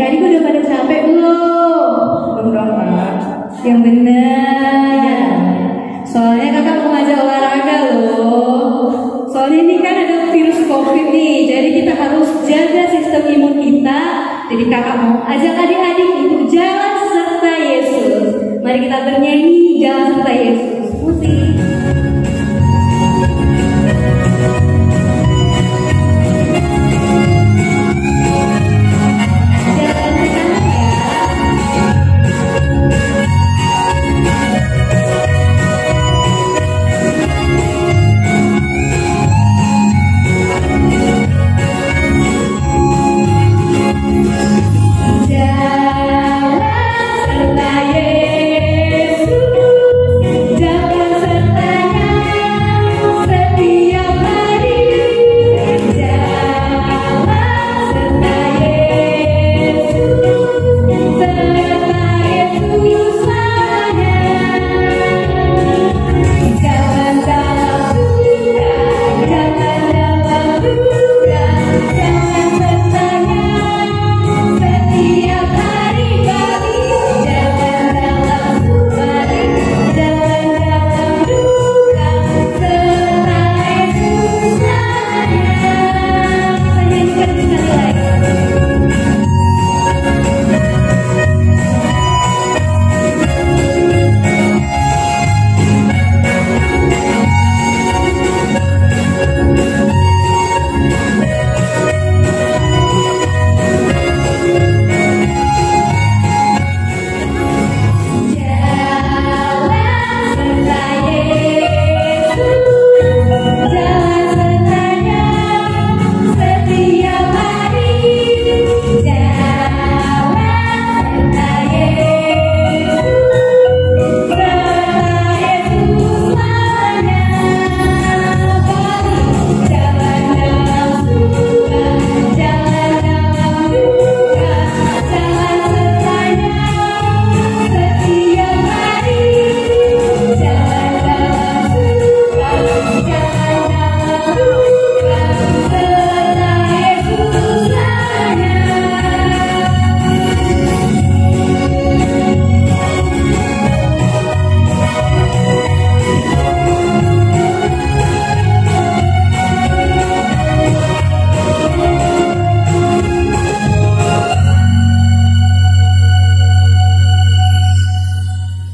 adik-adik udah pada capek belum? Belum dong, Kak. Yang benar. Soalnya kakak mau ngajak olahraga loh. Soalnya ini kan ada virus COVID nih, jadi kita harus jaga sistem imun kita. Jadi kakak mau ajak adik-adik untuk jalan serta Yesus. Mari kita bernyanyi jalan serta Yesus. Musik.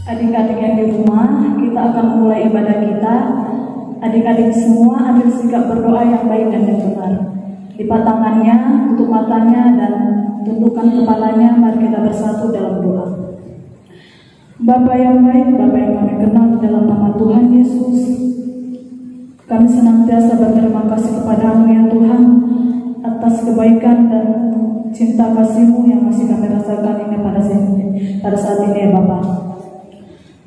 Adik-adik yang di rumah, kita akan mulai ibadah kita. Adik-adik semua ambil sikap berdoa yang baik dan yang benar. Lipat tangannya, tutup matanya, dan tundukkan kepalanya. Mari kita bersatu dalam doa. Bapa yang baik, Bapa yang kami kenal dalam nama Tuhan Yesus, kami senantiasa berterima kasih kepadamu ya Tuhan atas kebaikan dan cinta kasih-Mu yang masih kami rasakan ini pada saat ini ya Bapak.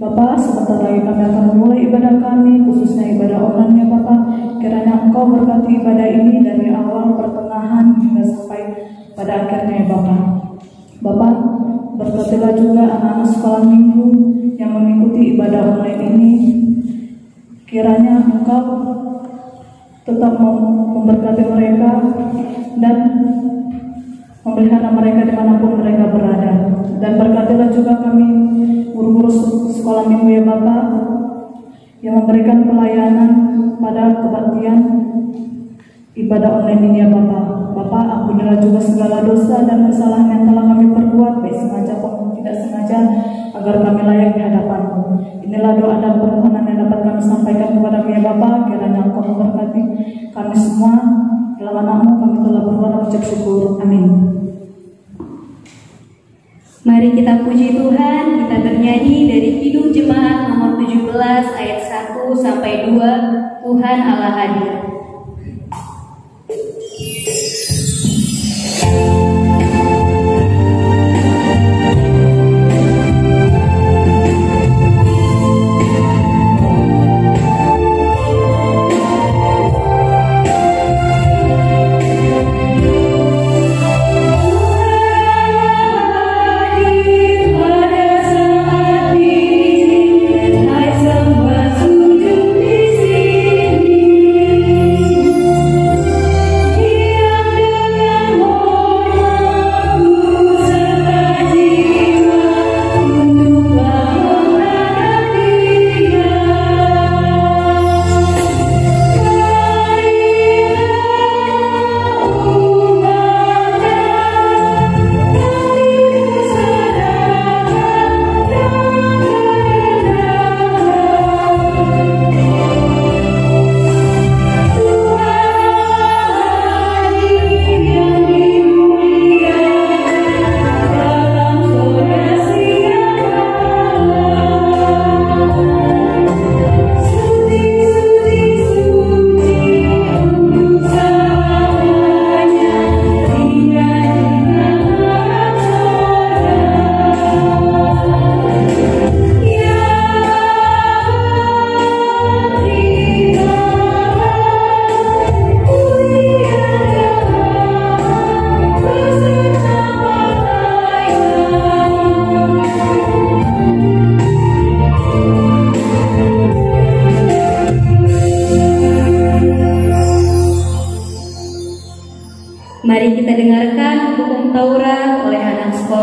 Bapak, sebentar lagi kami akan memulai ibadah kami, khususnya ibadah online ya Bapak. Kiranya Engkau berkati ibadah ini dari awal, pertengahan, hingga sampai pada akhirnya ya Bapak. Bapak, berkatilah juga anak-anak sekolah minggu yang mengikuti ibadah online ini. Kiranya Engkau tetap memberkati mereka dan memelihara mereka dimanapun mereka berada. Dan berkatilah juga kami guru-guru sekolah minggu ya Bapak yang memberikan pelayanan pada kebaktian ibadah online ini ya Bapak. Bapak, ampunilah juga segala dosa dan kesalahan yang telah kami perbuat, baik sengaja maupun tidak sengaja, agar kami layak di hadapan-Mu. Inilah doa dan permohonan yang dapat kami sampaikan kepada-Mu ya Bapak. Kiranya Engkau memberkati kami semua. Dalam nama-Mu kami telah berdoa dan ucap syukur. Amin. Mari kita puji Tuhan, kita bernyanyi dari Kidung Jemaat nomor 17 ayat 1 sampai 2, Tuhan Allah hadir. Hai sembah sujud di sini.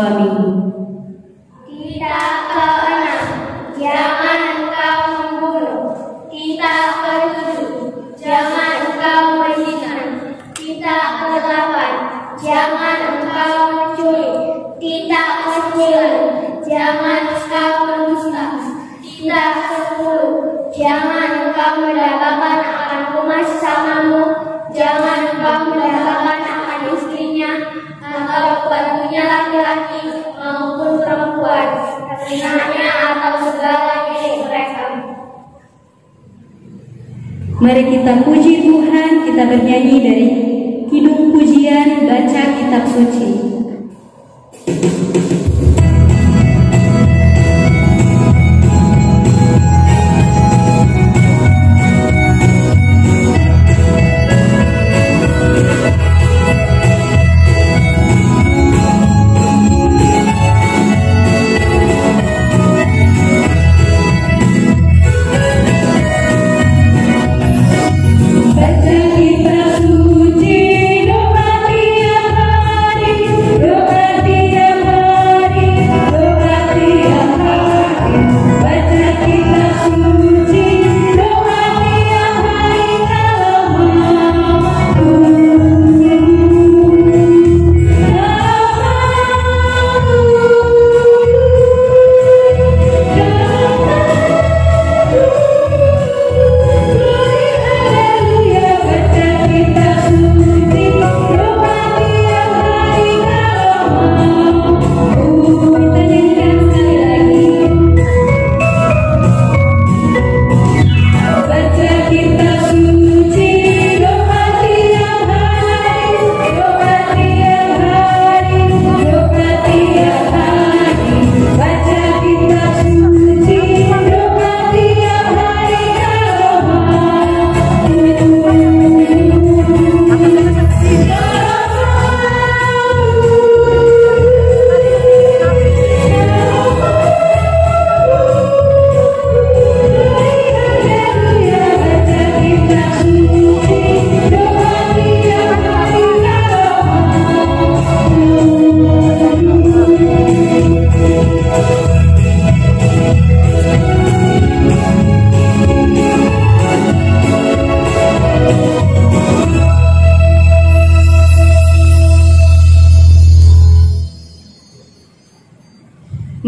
sekolah minggu. Tidak keenam, jangan engkau membunuh. Tidak ketujuh, jangan engkau berzina. Tidak kedelapan, jangan engkau mencuri. Tidak kesembilan, jangan engkau mendusta. Tidak kesepuluh, jangan engkau mendapatkan akan rumah sesamamu. Jangan engkau mendapatkan akan istrinya atau pembantunya laki-laki maupun perempuan, telinanya atau segala milik mereka. Mari kita puji Tuhan, kita bernyanyi dari Kidung Pujian Baca Kitab Suci.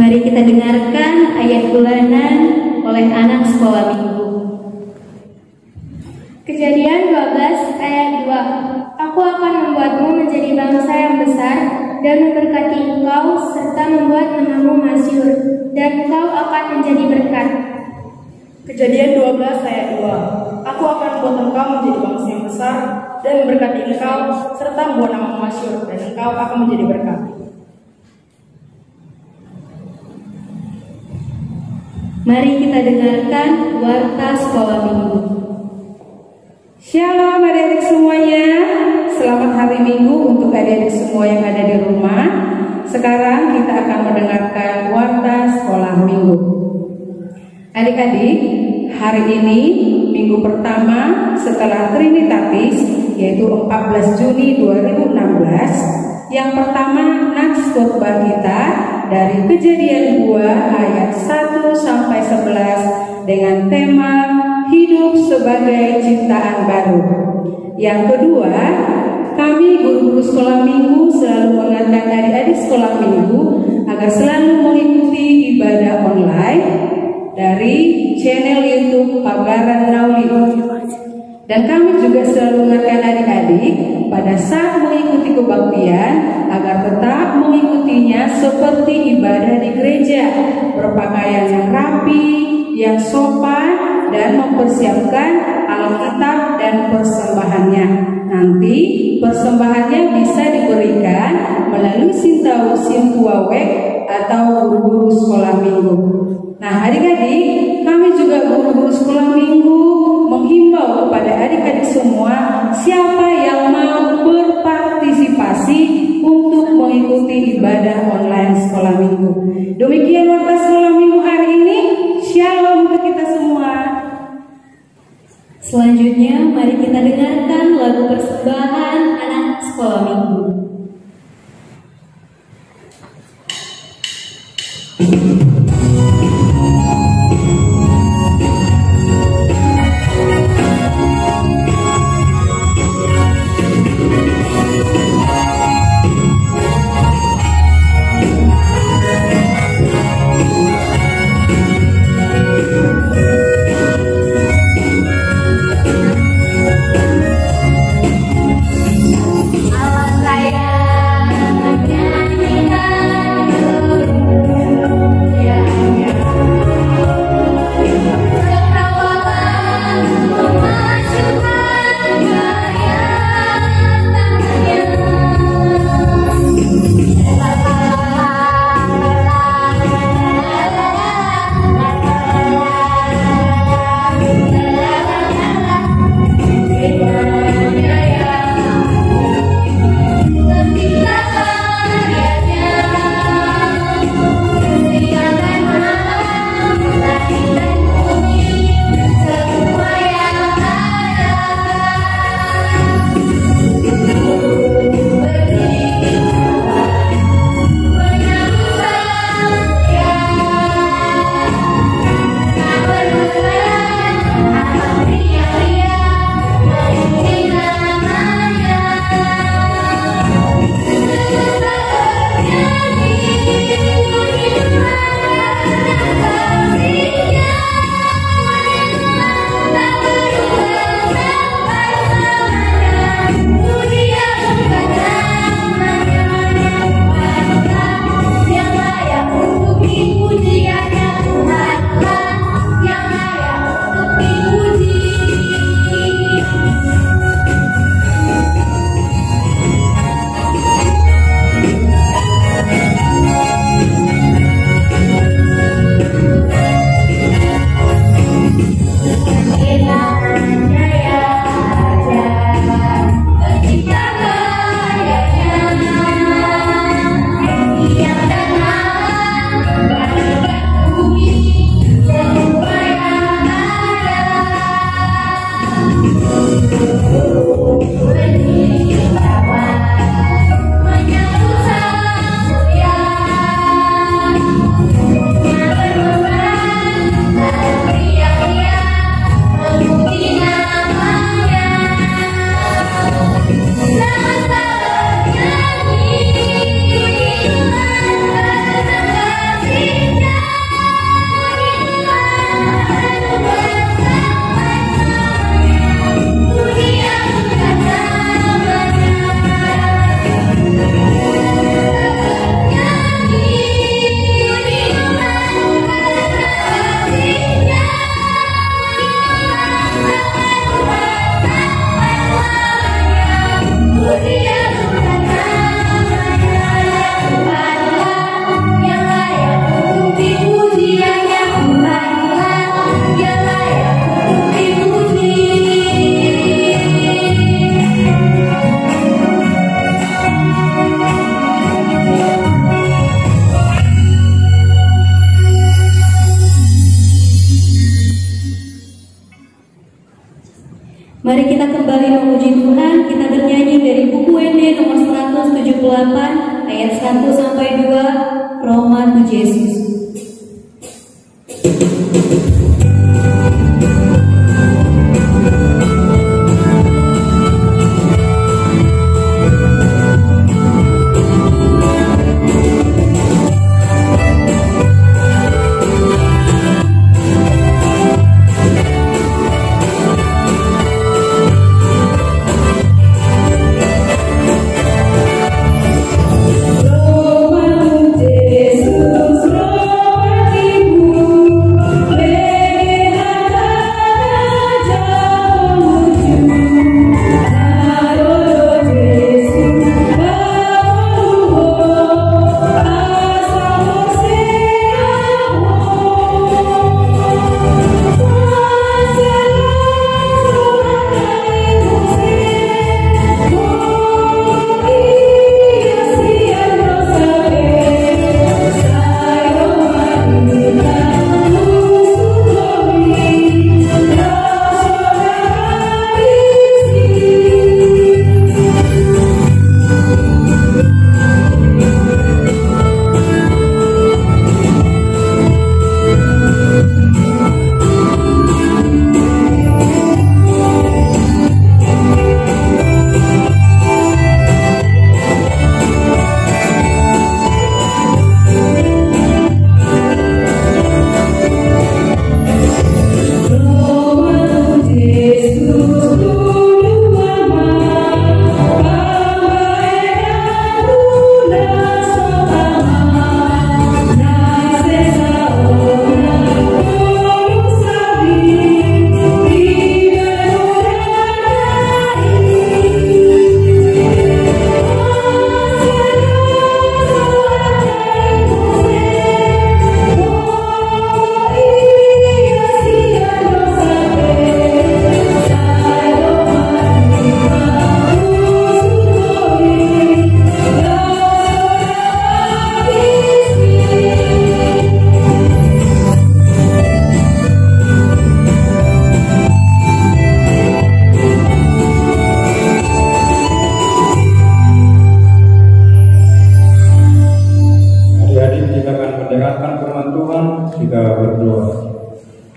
Mari kita dengarkan ayat bulanan oleh anak sekolah minggu. Kejadian 12 ayat 2. Aku akan membuatmu menjadi bangsa yang besar dan memberkati engkau serta membuat namamu masyhur dan engkau akan menjadi berkat. Kejadian 12 ayat 2. Aku akan membuat engkau menjadi bangsa yang besar dan memberkati engkau serta membuat namamu masyhur dan engkau akan menjadi berkat. Mari kita dengarkan warta sekolah minggu. Shalom adik-adik semuanya. Selamat hari Minggu untuk adik-adik semua yang ada di rumah. Sekarang kita akan mendengarkan warta sekolah minggu. Adik-adik, hari ini minggu pertama setelah Trinitatis, yaitu 14 Juni 2016. Yang pertama, nats khotbah kita dari Kejadian 2 ayat 1 sampai 11 dengan tema hidup sebagai ciptaan baru. Yang kedua, kami guru-guru sekolah minggu selalu mengingatkan adik-adik sekolah minggu agar selalu mengikuti ibadah online dari channel YouTube Pagaran Nauli. Dan kami juga selalu mengingatkan adik-adik pada saat mengikuti kebaktian agar tetap mengikutinya seperti ibadah di gereja, berpakaian yang rapi, yang sopan, dan mempersiapkan Alkitab dan persembahannya. Nanti persembahannya bisa diberikan melalui Sintuawek atau guru-guru sekolah minggu. Nah, adik-adik, kami juga guru-guru sekolah minggu menghimbau kepada adik-adik semua, siapa yang mau berpartisipasi untuk mengikuti ibadah online sekolah minggu. Demikian warta sekolah minggu hari ini. Shalom untuk kita semua. Selanjutnya, mari kita dengarkan lagu persembahan anak sekolah minggu. Mari kita kembali memuji Tuhan. Kita bernyanyi dari buku WD nomor 178 ayat 1 sampai 2, Roma to Yesus. Roma to Yesus.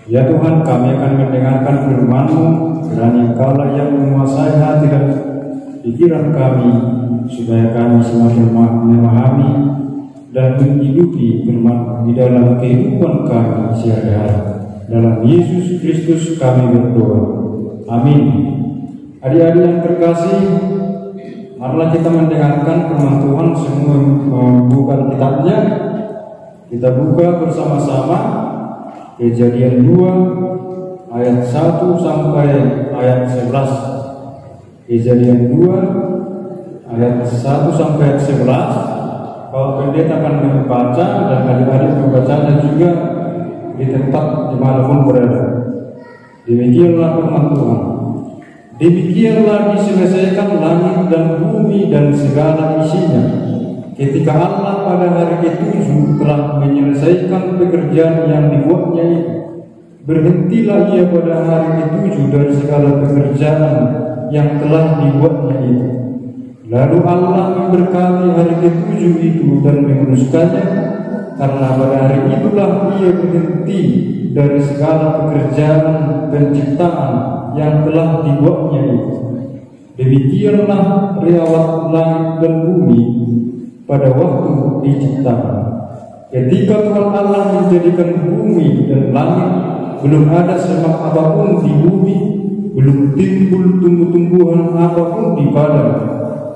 Ya Tuhan, kami akan mendengarkan firman-Mu, kiranya Engkaulah yang menguasai hati dan pikiran kami, supaya kami semakin memahami dan menghidupi firman di dalam kehidupan kami sehari-hari. Dalam Yesus Kristus kami berdoa. Amin. Adik-adik yang terkasih, marilah kita mendengarkan firman Tuhan. Semua membuka kitabnya. Kita buka bersama-sama Kejadian 2 ayat 1 sampai ayat 11. Kejadian 2 ayat 1 sampai ayat 11. Kalau pendeta akan membaca dan adik-adik membacanya juga di tempat dimanapun berada. Demikianlah firman Tuhan. Demikianlah diselesaikan langit dan bumi dan segala isinya, ketika Allah pada hari ke-7 telah menyelesaikan pekerjaan yang dibuatnya itu. Berhentilah ia pada hari ke-7 dari segala pekerjaan yang telah dibuatnya itu. Lalu Allah memberkati hari ke-7 itu dan menguduskannya, karena pada hari itulah ia berhenti dari segala pekerjaan penciptaan yang telah dibuatnya itu. Demikianlah riwayat langit dan bumi pada waktu diciptakan. Ketika Tuhan Allah menjadikan bumi dan langit, belum ada semak apapun di bumi, belum timbul tumbuh-tumbuhan apapun di padang.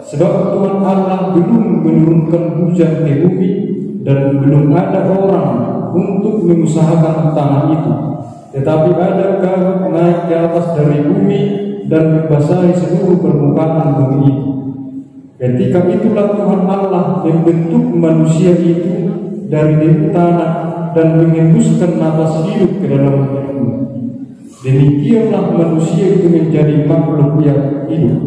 Sebab Tuhan Allah belum menurunkan hujan ke bumi, dan belum ada orang untuk mengusahakan tanah itu. Tetapi ada kabut naik ke atas dari bumi dan membasahi seluruh permukaan bumi itu. Ketika itulah Tuhan Allah membentuk manusia itu dari debu tanah dan mengembuskan nafas hidup ke dalam hidupnya. Demikianlah manusia itu menjadi makhluk yang hidup.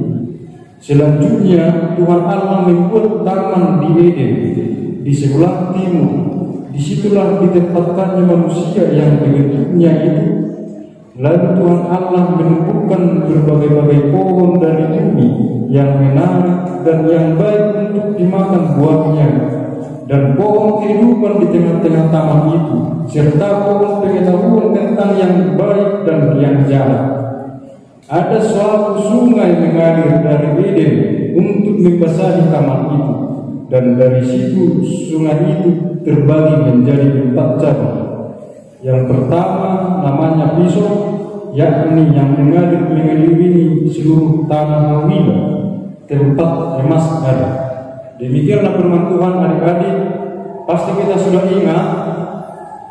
Selanjutnya Tuhan Allah membuat taman di Eden di sebelah timur. Disitulah ditempatkannya manusia yang dibentuknya itu. Lalu Tuhan Allah menumbuhkan berbagai-bagai pohon dari bumi yang menarik dan yang baik untuk dimakan buahnya, dan pohon kehidupan di tengah-tengah taman itu, serta pohon pengetahuan tentang yang baik dan yang jahat. Ada suatu sungai mengalir dari Eden untuk membasahi taman itu, dan dari situ sungai itu terbagi menjadi 4 cabang. Yang pertama namanya Pison, yakni yang mengalir mengelilingi seluruh tanah Hawila, tempat emas ada. Demikianlah firman Tuhan. Adik-adik, pasti kita sudah ingat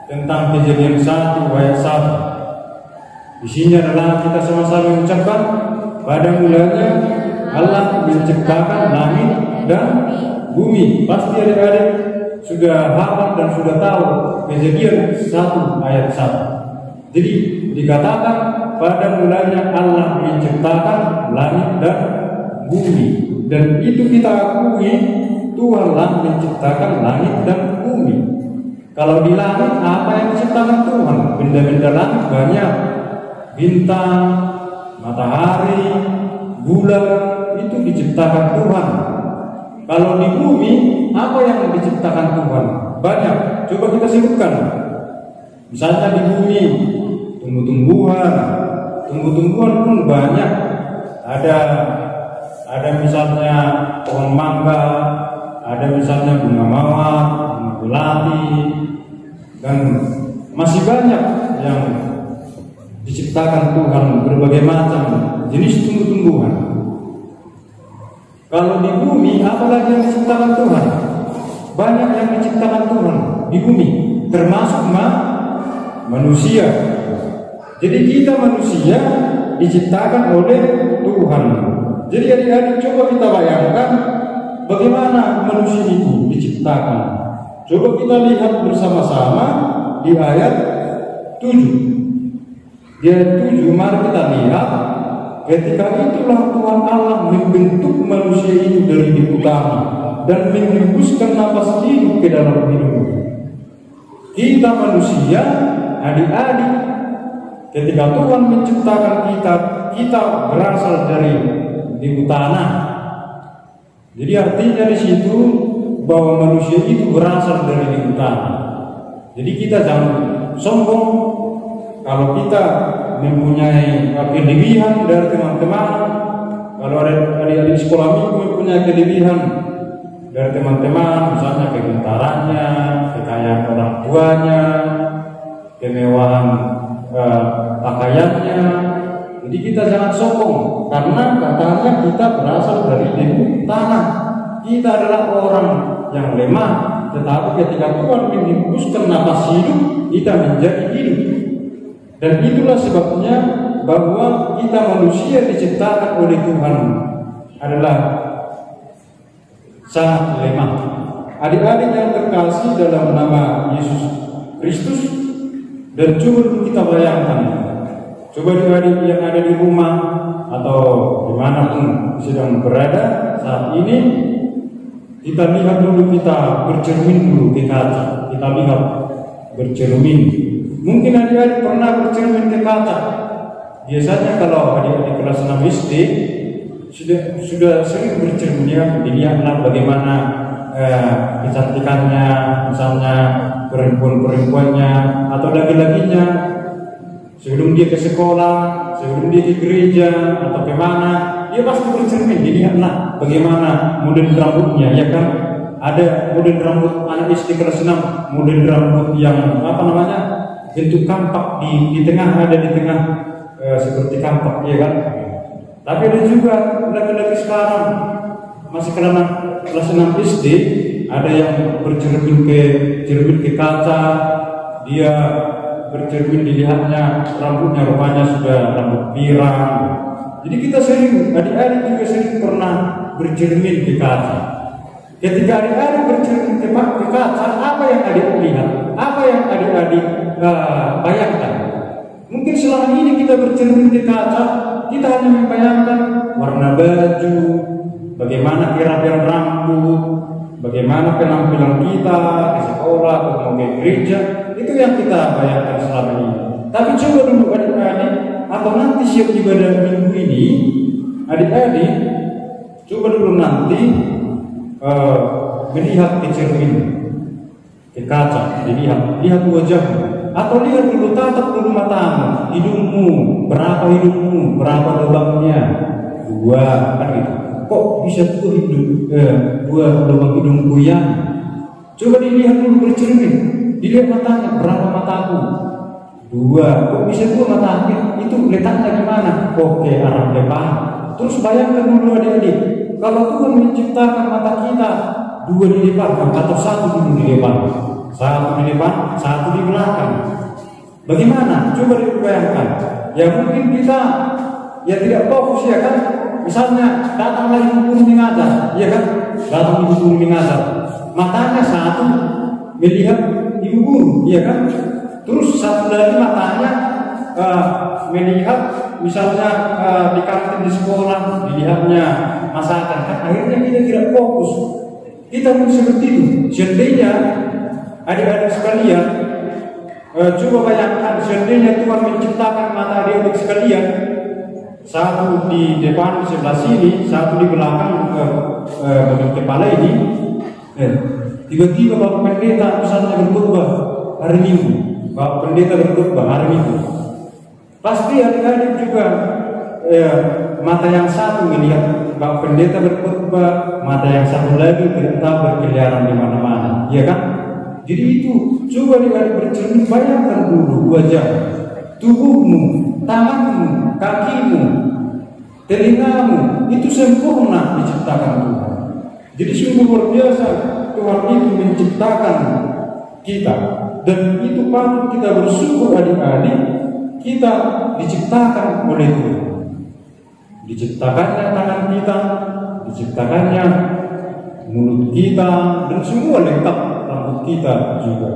tentang Kejadian 1 ayat 1. Di sini adalah kita sama-sama mengucapkan, pada mulanya Allah menciptakan langit dan bumi. Pasti adik-adik sudah hafal dan sudah tahu Kejadian 1 ayat 1. Jadi dikatakan pada mulanya Allah menciptakan langit dan bumi, dan itu kita akui Tuhanlah menciptakan langit dan bumi. Kalau di langit apa yang diciptakan Tuhan? Benda-benda langit banyak, bintang, matahari, bulan, itu diciptakan Tuhan. Kalau di bumi apa yang diciptakan Tuhan? Banyak. Coba kita sebutkan. Misalnya di bumi tumbuh-tumbuhan pun banyak. Ada misalnya pohon mangga, ada misalnya bunga mawar, bunga melati, dan masih banyak yang diciptakan Tuhan, berbagai macam jenis tumbuh-tumbuhan. Kalau di bumi apalagi yang diciptakan Tuhan? Banyak yang diciptakan Tuhan di bumi, termasuk manusia. Jadi kita manusia diciptakan oleh Tuhan. Jadi adik-adik, coba kita bayangkan bagaimana manusia itu diciptakan. Coba kita lihat bersama-sama di ayat 7. Di ayat 7 mari kita lihat, ketika itulah Tuhan Allah membentuk manusia itu dari debu tanah dan menghembuskan nafas hidup ke dalam hidupnya. Kita manusia, adik-adik, ketika Tuhan menciptakan kita berasal dari debu tanah. Jadi artinya di situ bahwa manusia itu berasal dari debu tanah. Jadi kita jangan sombong kalau kita mempunyai kelebihan dari teman-teman, kalau ada adik-adik sekolah minggu mempunyai kelebihan dari teman-teman, misalnya kepintarannya, kekayaan orang tuanya, kemewahan pakaiannya, jadi kita jangan sombong, karena katanya kita berasal dari debu tanah. Kita adalah orang yang lemah, tetapi ketika Tuhan menghembuskan napas hidup, kita menjadi hidup. Dan itulah sebabnya bahwa kita manusia diciptakan oleh Tuhan adalah sangat lemah. Adik-adik yang terkasih dalam nama Yesus Kristus, dan coba kita bayangkan, coba adik-adik yang ada di rumah atau dimanapun sedang berada saat ini, kita lihat dulu, kita bercermin dulu ke kaca, kita lihat bercermin. Mungkin adik-adik pernah bercermin ke kaca. Biasanya kalau adik-adik kelas 6 SD sudah sering bercermin, ya, dilihatlah bagaimana kecantikannya, misalnya perempuan-perempuannya atau laki-lakinya sebelum dia ke sekolah, sebelum dia ke gereja atau kemana, dia pasti bercermin. Dilihatlah bagaimana model rambutnya, ya kan? Ada model rambut anak SD kelas 6, model rambut yang bentuk kampak di tengah, ada di tengah seperti kampak, ya kan? Tapi ada juga laki-laki sekarang masih kelas 6 SD, ada yang bercermin ke kaca, dia bercermin, dilihatnya rambutnya rupanya sudah rambut pirang. Jadi kita sering, adik-adik juga sering pernah bercermin ke kaca. Ketika adik-adik bercermin ke kaca, apa yang adik lihat? Apa yang adik-adik bayangkan? Mungkin selama ini kita bercermin ke kaca, kita hanya membayangkan warna baju, bagaimana kerapian rambut, bagaimana penampilan kita ke sekolah atau ke gereja. Itu yang kita bayangkan selama ini. Tapi coba dulu adik-adik, atau nanti siap ibadah minggu ini, adik-adik coba dulu nanti melihat ke cermin, ke kaca, lihat wajahmu, atau lihat dulu, tatap dulu matamu, hidungmu, berapa lubangnya? 2, kan gitu. Kok bisa dua lubang hidungku ya? Coba dilihat dulu bercermin, dilihat matanya, berapa mataku? 2, kok bisa 2 mataku? Itu letaknya di mana? Oke, arah depan. Terus bayangkan dulu adik-adik, kalau Tuhan menciptakan mata kita 2 di depan atau 1 dulu di depan, 1 di depan, 1 di belakang, bagaimana? Coba dibayangkan. Ya mungkin kita tidak fokus, ya kan? Misalnya datanglah ibu guru mengajar, ya kan? Datang ibu guru mengajar, matanya 1 melihat ibu guru, ya kan? Terus 1 lagi matanya melihat misalnya di kantin di sekolah, dilihatnya masakan, kan akhirnya kita tidak fokus. Kita pun seperti itu. Seandainya adik-adik sekalian, coba bayangkan, seandainya Tuhan menciptakan mata adik-adik sekalian, 1 di depan sebelah sini, 1 di belakang bagian kepala ini, tiba-tiba Bapak Pendeta misalnya berkhotbah hari Minggu, Bapak Pendeta berkhotbah hari Minggu, pasti adik-adik juga mata yang 1 melihat Bapak Pendeta berkhotbah, mata yang 1 lagi tetap berkeliaran di mana-mana, ya kan? Jadi itu, coba adik-adik bercermin, bayangkan dulu wajah, tubuhmu, tanganmu, kakimu, telingamu, itu sempurna diciptakan Tuhan. Jadi sungguh luar biasa Tuhan itu menciptakan kita, dan itu patut kita bersyukur adik-adik, kita diciptakan oleh Tuhan. Diciptakannya tangan kita, diciptakannya mulut kita, dan semua lengkap rambut kita juga.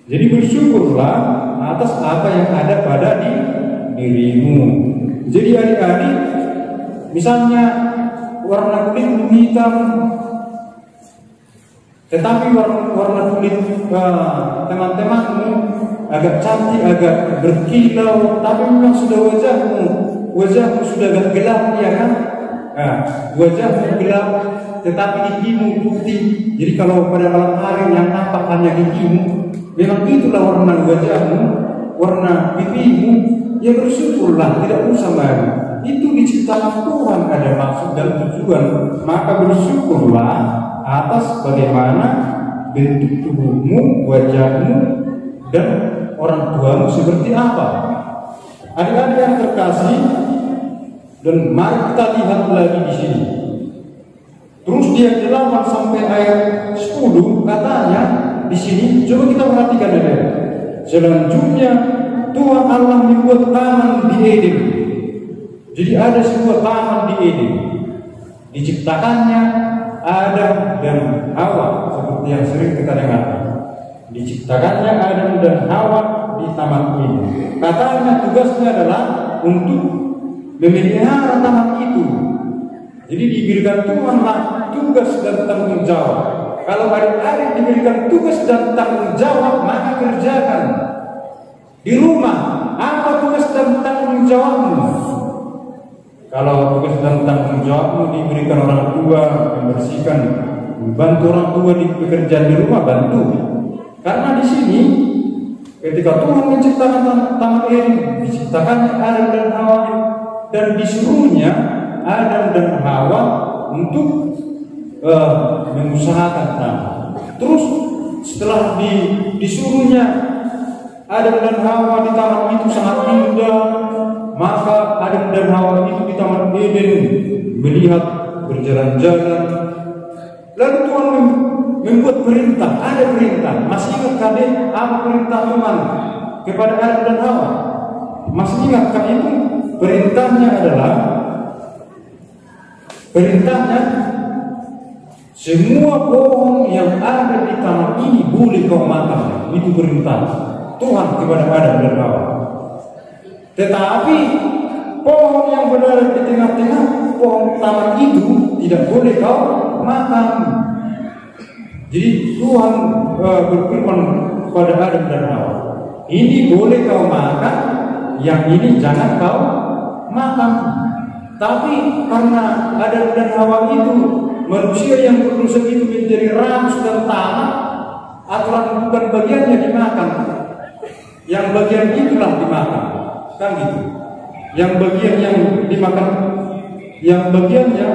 Jadi bersyukurlah atas apa yang ada pada dirimu. Jadi adik-adik, misalnya warna kulit hitam, tetapi warna kulit teman-temanmu agak cantik, agak berkilau, tapi memang sudah wajahmu sudah agak gelap, ya kan? Wajahmu gelap, tetapi gigimu putih. Jadi kalau pada malam hari yang nampak hanya gigimu, memang itulah warna wajahmu. warna pipimu, ya bersyukurlah, tidak usah malu. Itu diciptakan Tuhan, ada maksud dan tujuan. Maka bersyukurlah atas bagaimana bentuk tubuhmu, wajahmu, dan orang tuamu seperti apa. Adik-adik yang terkasih, dan mari kita lihat lagi di sini. Terus dia 8 sampai ayat 10 katanya di sini. Coba kita perhatikan ya. Selanjutnya Tuhan Allah membuat taman di Eden. Jadi ada sebuah taman di Eden. Diciptakannya Adam dan Hawa, seperti yang sering kita dengar. Diciptakannya Adam dan Hawa di taman ini. Katanya tugasnya adalah untuk memelihara taman itu. Jadi diberikan Tuhan tugas dan tanggung jawab. Kalau adik-adik diberikan tugas dan tanggung jawab, maka kerjakan. Di rumah, apa tugas dan tanggung jawabmu? Kalau tugas dan tanggung jawabmu diberikan orang tua, membersihkan, membantu orang tua di pekerjaan di rumah, bantu. Karena di sini, ketika Tuhan menciptakan taman Eden, diciptakan Adam dan Hawa, dan disuruhnya Adam dan Hawa untuk mengusahakan taman. Terus setelah disuruhnya Adam dan Hawa di taman itu sangat indah, maka Adam dan Hawa itu di taman Eden melihat, berjalan-jalan. Lalu Tuhan membuat perintah, ada perintah. Masih ingat kalian apa perintah Tuhan kepada Adam dan Hawa? Masih ingat kan itu? Perintahnya adalah semua pohon yang ada di taman ini boleh kau makan. Itu perintah Tuhan kepada Adam dan Hawa. Tetapi pohon yang berada di tengah-tengah pohon taman itu tidak boleh kau makan. Jadi Tuhan berfirman kepada Adam dan Hawa, ini boleh kau makan, yang ini jangan kau makan. Tapi karena Adam dan Hawa itu manusia yang berdosa itu menjadi rakus dan tamak, aturan bukan bagiannya dimakan, yang bagian itulah dimakan, kan gitu. Yang bagian yang dimakan, yang bagiannya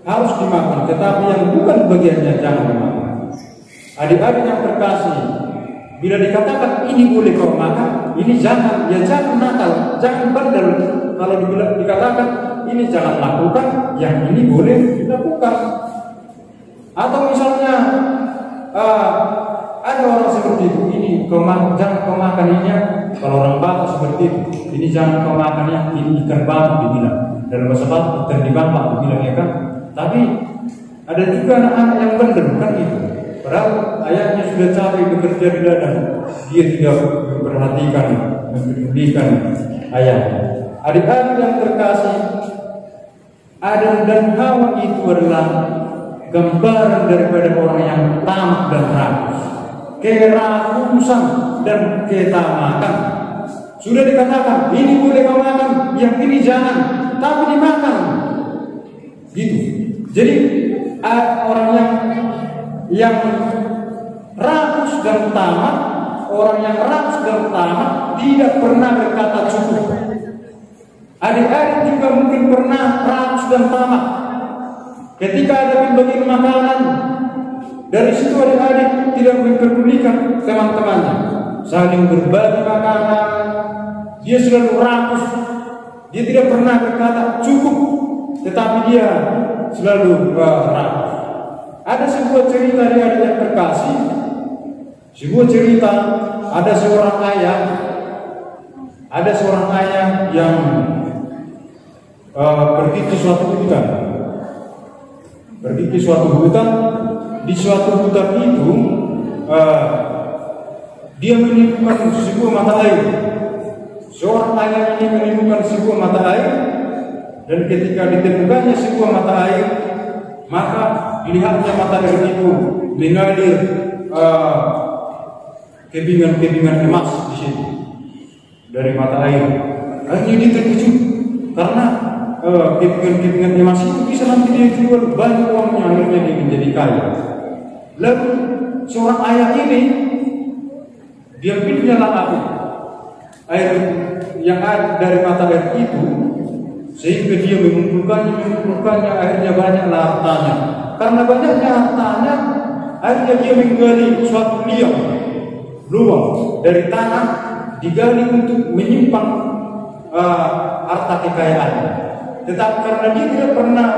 harus dimakan, tetapi yang bukan bagiannya jangan dimakan. Adik-adik yang terkasih, bila dikatakan ini boleh kau makan, ini jangan, ya jangan nakal, jangan bandel. Kalau dikatakan ini jangan lakukan, yang ini boleh dilakukan. Atau misalnya ada orang seperti itu, ini jangan kau makan ini. Kalau orang Batak seperti itu, ini jangan kau makannya, ini ikan batu dibilang. Dalam bahasa Batak ikan dibambak dibilang, ya kan. Tapi ada juga anak-anak yang bandel, kan itu. Padahal ayahnya sudah capek bekerja di ladang, dia tidak memperhatikan, mempedulikan ayahnya. Adik-adik yang terkasih, Adam dan Hawa itu adalah gambaran daripada orang yang tamak dan rakus, kerakusan dan ketamakan. Sudah dikatakan ini boleh kau makan, yang ini jangan, tapi dimakan. Gitu. Jadi orang yang rakus dan tamak, orang yang rakus dan tamak tidak pernah berkata cukup. Adik-adik juga mungkin pernah rakus dan tamak. Ketika ada pembagian makanan, dari situ adik-adik tidak memperdulikan teman-temannya, saling berbagi makanan. Dia selalu rakus, dia tidak pernah berkata cukup, tetapi dia selalu rakus. Ada sebuah cerita adik-adik yang terkasih, sebuah cerita ada seorang ayah yang pergi ke suatu hutan. Di suatu hutan itu dia menemukan sebuah mata air. Seorang ayah ini menemukan sebuah mata air, dan ketika ditemukannya sebuah mata air, maka dilihatnya mata air itu mengalir kebingan-kebingan emas di situ dari mata air. Akhirnya dia terkejut karena kebingan-kebingan emas itu bisa nanti dia jual banyak uangnya, akhirnya dia menjadi kaya. Lalu seorang ayah ini dia pilih nyala api, air yang ada dari mata air itu, sehingga dia mengumpulkannya, akhirnya banyaklah hartanya. Karena banyaknya hartanya, akhirnya dia menggali suatu lubang dari tanah, digali untuk menyimpan harta kekayaannya. Tetapi karena dia tidak pernah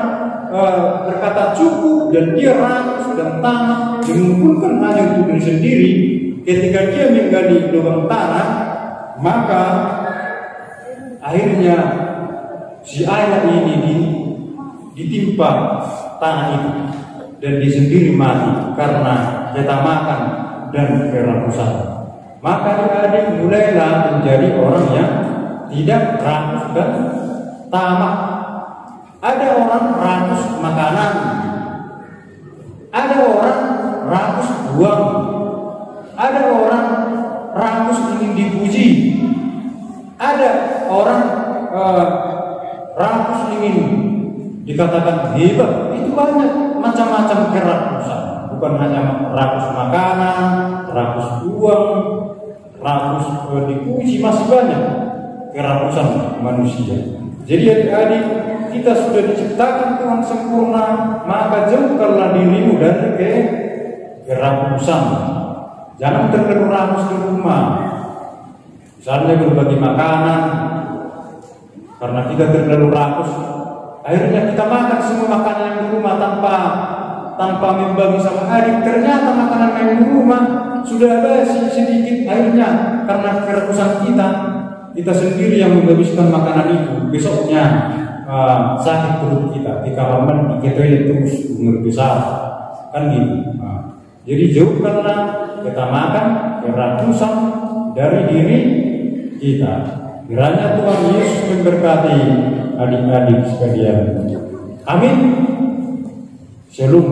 berkata cukup dan dia rakus dan tanah mengumpulkan hanya untuk diri sendiri, ketika dia menggali lubang tanah, maka akhirnya si ayah ini ditimpa tanah itu dan dia sendiri mati karena ketamakan dan kerakusan. Maka adik mulailah menjadi orang yang tidak rakus dan tamak. Ada orang rakus makanan, ada orang rakus uang, ada orang rakus ingin dipuji, ada orang rakus ingin dikatakan hebat. Itu banyak macam-macam kerakusan, bukan hanya rakus makanan, rakus uang, rakus dipuji, masih banyak kerakusan manusia. Jadi adik-adik, kita sudah diciptakan Tuhan sempurna, maka jauhkanlah dirimu dari kerakusan. Jangan terlalu rakus di rumah. Misalnya berbagi makanan, karena kita terlalu rakus, akhirnya kita makan semua makanan yang di rumah tanpa membagi sama adik. Ternyata makanan yang di rumah sudah ada sedikit, akhirnya karena kerakusan kita sendiri yang menghabiskan makanan itu. Besoknya sakit perut kita, di kamar di toilet terus umur besar, kan gitu. Jadi jauhkanlah kita makan kerakusan dari diri kita. Kiranya Tuhan Yesus memberkati adik-adik sekalian. Amin. Shalom.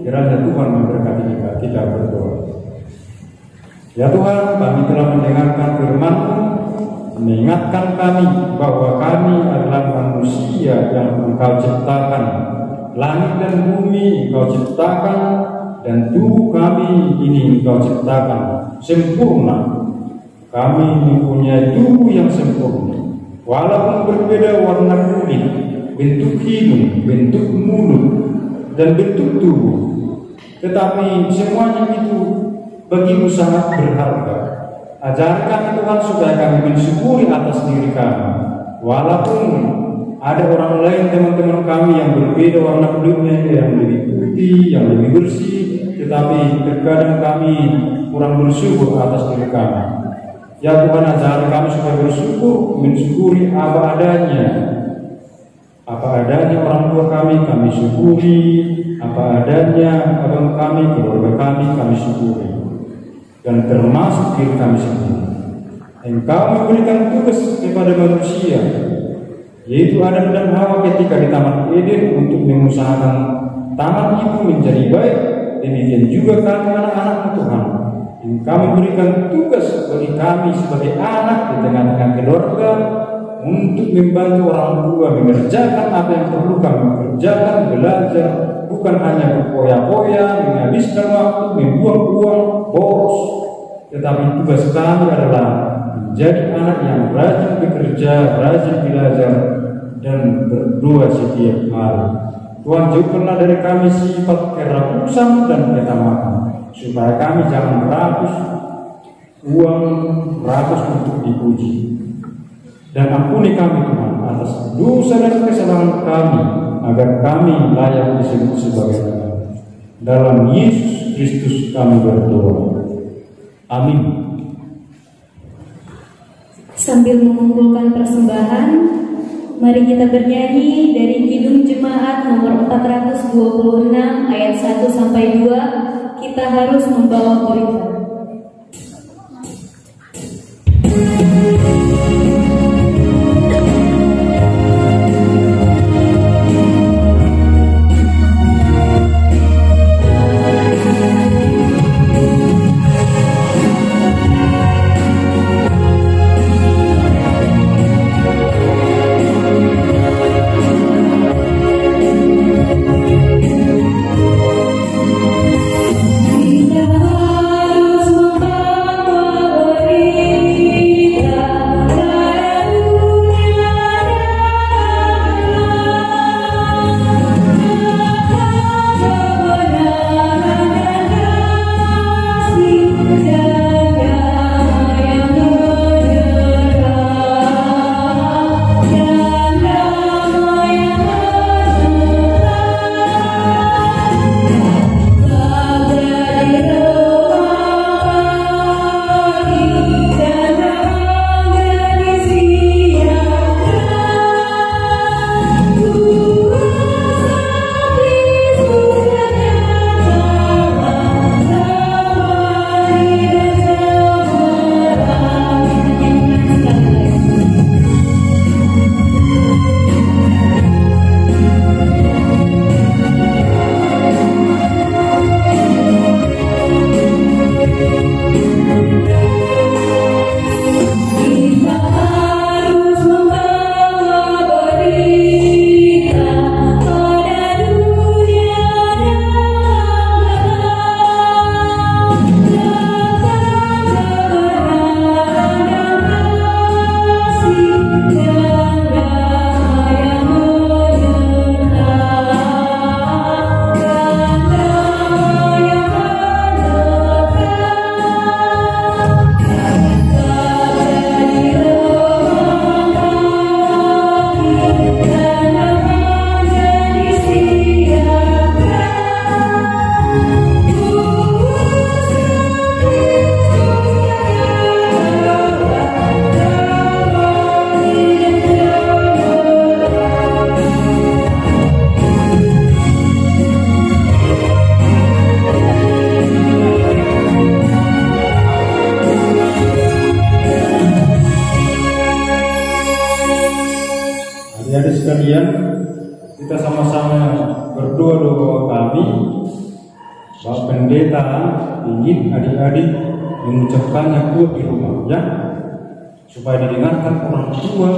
Kiranya Tuhan memberkati kita berdoa. Ya Tuhan, kami telah mendengarkan firman-Mu, mengingatkan kami bahwa kami adalah manusia yang Engkau ciptakan. Langit dan bumi Engkau ciptakan, dan tubuh kami ini Engkau ciptakan sempurna. Kami mempunyai tubuh yang sempurna, walaupun berbeda warna kulit, bentuk hidung, bentuk mulut, dan bentuk tubuh. Tetapi semuanya itu bagimu sangat berharga. Ajar kami Tuhan supaya kami mensyukuri atas diri kami. Walaupun ada orang lain, teman-teman kami yang berbeda warna kulitnya, yang lebih putih, yang lebih bersih, tetapi terkadang kami kurang bersyukur atas diri kami. Ya Tuhan, ajar kami supaya bersyukur, mensyukuri apa adanya. Apa adanya orang tua kami syukuri. Apa adanya abang kami, keluarga kami syukuri. Dan termasuk diri kami sendiri. Engkau memberikan tugas kepada manusia, yaitu Adam dan Hawa ketika di Taman Eden, untuk mengusahakan taman itu menjadi baik. Demikian juga kami anak-anak Tuhan. Engkau memberikan tugas bagi kami sebagai anak di tengah-tengah keluarga untuk membantu orang tua mengerjakan apa yang perlu kami kerjakan, belajar, bukan hanya berpoya-poya, menghabiskan waktu, membuang uang, boros. Tetapi tugas kami adalah menjadi anak yang rajin bekerja, rajin belajar, dan berdoa setiap hari. Tuhan, jauhkanlah dari kami sifat kerakusan dan ketamakan, supaya kami jangan rakus uang, rakus untuk dipuji. Dan ampuni kami Tuhan atas dosa dan kesalahan kami, agar kami layak disebut sebagai anak. Dalam Yesus Kristus kami berdoa. Amin. Sambil mengumpulkan persembahan, mari kita bernyanyi dari Kidung Jemaat nomor 426 ayat 1 sampai 2. Kita harus membawa gurita. Kita harus sekalian, kita sama-sama berdoa doa kami. Bapak Pendeta ingin adik-adik mengucapkannya kuat di rumah, ya, supaya didengarkan orang tua.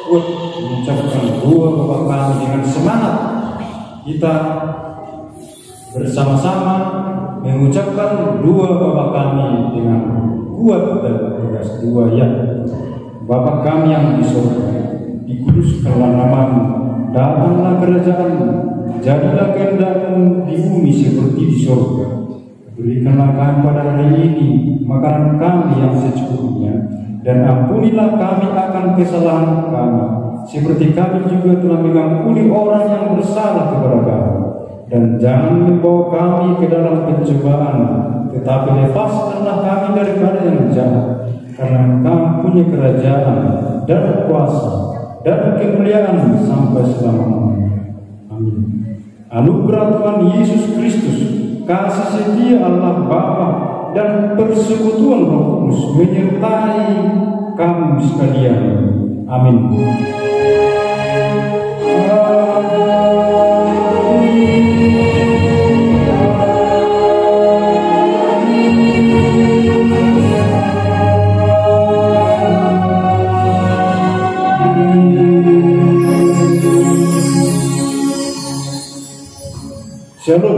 Kuat mengucapkan doa Bapak kami dengan semangat. Kita bersama-sama mengucapkan doa Bapa kami dengan kuat dan tegas. Doa, ya. Bapa kami yang di surga, dikuduskanlah namamu, datanglah kerajaanmu, jadilah kehendak-Mu di bumi seperti di surga. Berikanlah kami pada hari ini makanan kami yang secukupnya, dan ampunilah kami akan kesalahan kami, seperti kami juga telah mengampuni orang yang bersalah kepada kami. Dan jangan membawa kami ke dalam pencobaan, tetapi lepaskanlah kami daripada yang jahat. Karena Engkau punya kerajaan dan kuasa dan kemuliaan sampai selama-lamanya. Amin. Anugerah Tuhan Yesus Kristus, kasih setia Allah Bapa, dan persekutuan Roh Kudus menyertai kamu sekalian. Amin. Shalom.